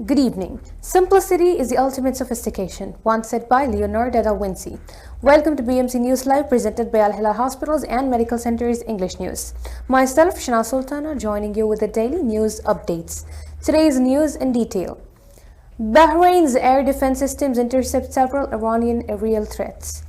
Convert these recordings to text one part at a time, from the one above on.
Good evening. Simplicity is the ultimate sophistication, once said by Leonardo da Vinci. Welcome to BMC News Live, presented by Al Hilal Hospitals and Medical Centers English News. Myself, Shana Sultana, joining you with the daily news updates. Today's news in detail. Bahrain's air defense systems intercept several Iranian aerial threats.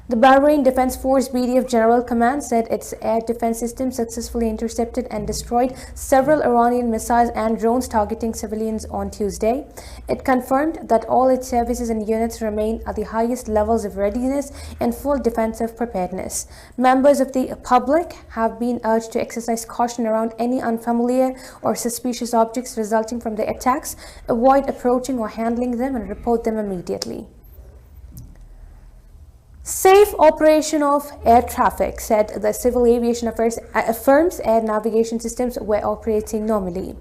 The Bahrain Defense Force BDF General Command said its air defense system successfully intercepted and destroyed several Iranian missiles and drones targeting civilians on Tuesday. It confirmed that all its services and units remain at the highest levels of readiness and full defensive preparedness. Members of the public have been urged to exercise caution around any unfamiliar or suspicious objects resulting from the attacks, avoid approaching or handling them, and report them immediately. Safe operation of air traffic, said the Civil Aviation Affairs affirms air navigation systems were operating normally.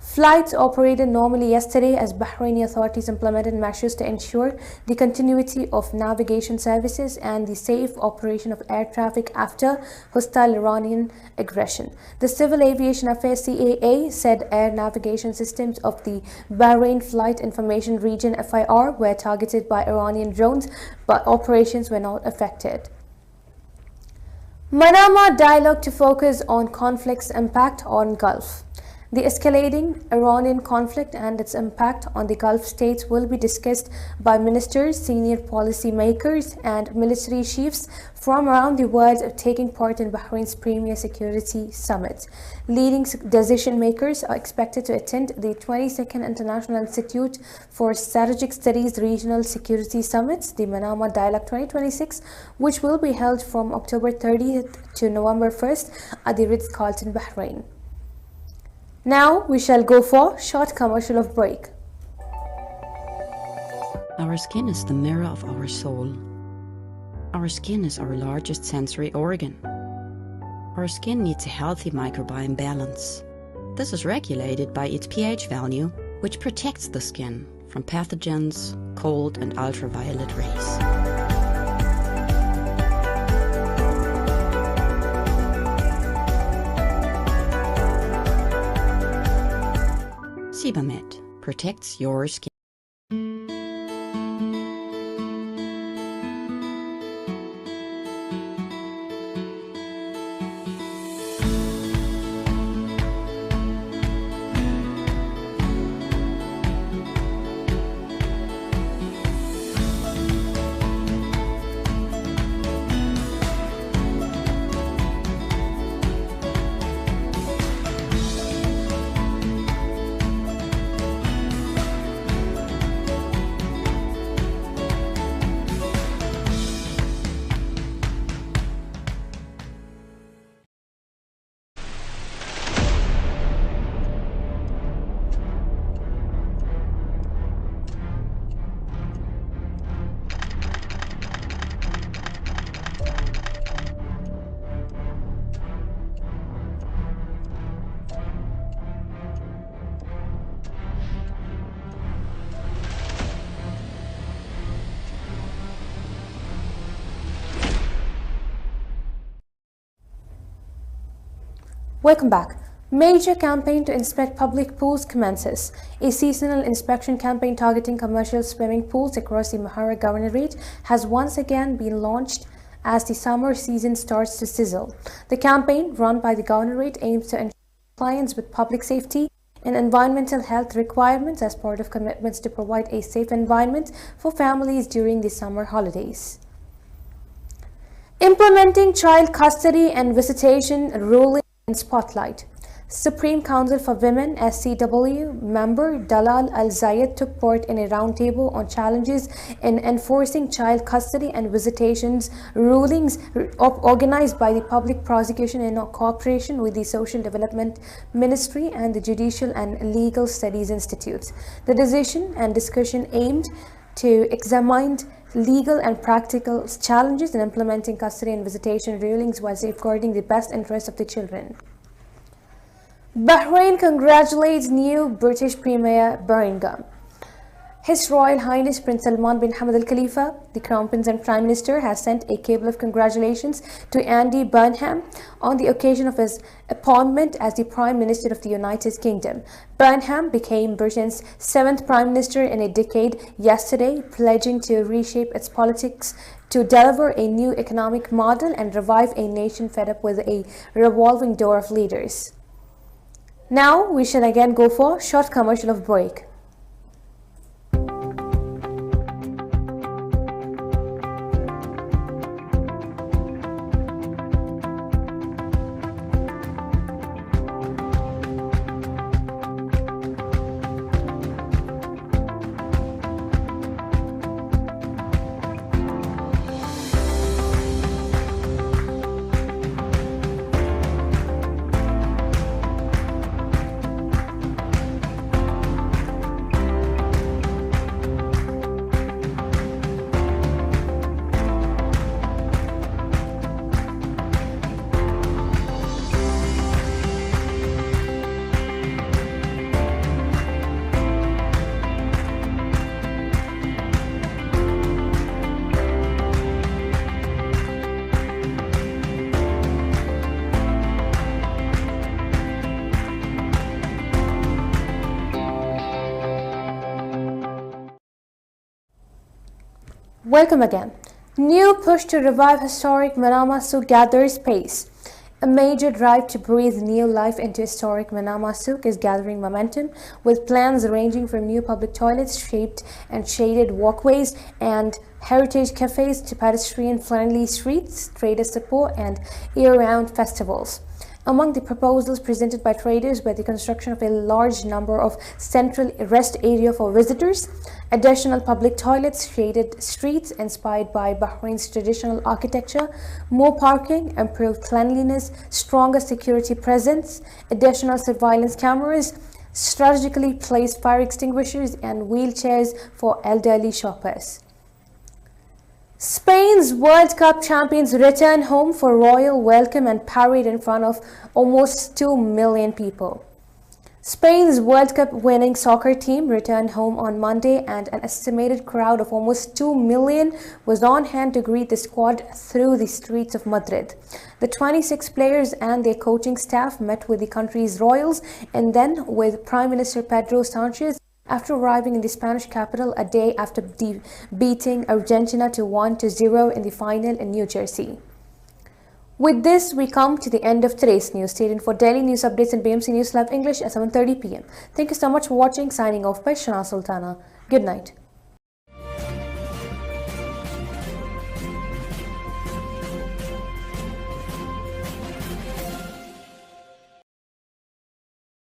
Flights operated normally yesterday as Bahraini authorities implemented measures to ensure the continuity of navigation services and the safe operation of air traffic after hostile Iranian aggression. The Civil Aviation Affairs CAA said air navigation systems of the Bahrain Flight Information Region FIR were targeted by Iranian drones, but operations were not affected. Manama dialogue to focus on conflict's impact on Gulf. The escalating Iranian conflict and its impact on the Gulf states will be discussed by ministers, senior policy makers, and military chiefs from around the world taking part in Bahrain's Premier Security Summit. Leading decision makers are expected to attend the 22nd International Institute for Strategic Studies Regional Security Summit, the Manama Dialogue 2026, which will be held from October 30th to November 1st at the Ritz-Carlton, Bahrain. Now we shall go for short commercial of break. Our skin is the mirror of our soul. Our skin is our largest sensory organ. Our skin needs a healthy microbiome balance. This is regulated by its pH value, which protects the skin from pathogens, cold and ultraviolet rays. Sebamed protects your skin. Welcome back. Major campaign to inspect public pools commences. A seasonal inspection campaign targeting commercial swimming pools across the Mahara Governorate has once again been launched as the summer season starts to sizzle. The campaign, run by the Governorate, aims to ensure compliance with public safety and environmental health requirements as part of commitments to provide a safe environment for families during the summer holidays. Implementing child custody and visitation ruling in spotlight. Supreme Council for Women SCW member Dalal Al-Zayed took part in a roundtable on challenges in enforcing child custody and visitations rulings organized by the Public Prosecution in cooperation with the Social Development Ministry and the Judicial and Legal Studies Institutes. The decision and discussion aimed to examine legal and practical challenges in implementing custody and visitation rulings while safeguarding the best interests of the children. Bahrain congratulates new British Premier Birmingham. His Royal Highness Prince Salman bin Hamad Al Khalifa, the Crown Prince and Prime Minister, has sent a cable of congratulations to Andy Burnham on the occasion of his appointment as the Prime Minister of the United Kingdom. Burnham became Britain's 7th Prime Minister in a decade yesterday, pledging to reshape its politics to deliver a new economic model and revive a nation fed up with a revolving door of leaders. Now we shall again go for a short commercial of break. Welcome again. New push to revive historic Manama Souk gathers pace. A major drive to breathe new life into historic Manama Souk is gathering momentum, with plans ranging from new public toilets, shaped and shaded walkways, and heritage cafes to pedestrian-friendly streets, trader support, and year-round festivals. Among the proposals presented by traders were the construction of a large number of central rest area for visitors, additional public toilets, shaded streets inspired by Bahrain's traditional architecture, more parking, improved cleanliness, stronger security presence, additional surveillance cameras, strategically placed fire extinguishers, and wheelchairs for elderly shoppers. Spain's World Cup champions return home for royal welcome and parade in front of almost 2 million people. Spain's World Cup winning soccer team returned home on Monday, and an estimated crowd of almost 2 million was on hand to greet the squad through the streets of Madrid. The 26 players and their coaching staff met with the country's royals and then with Prime Minister Pedro Sanchez after arriving in the Spanish capital a day after beating Argentina 1-0 in the final in New Jersey. With this, we come to the end of today's news. Stay tuned for daily news updates in BMC News Live English at 7:30 p.m. Thank you so much for watching. Signing off by Shana Sultana. Good night.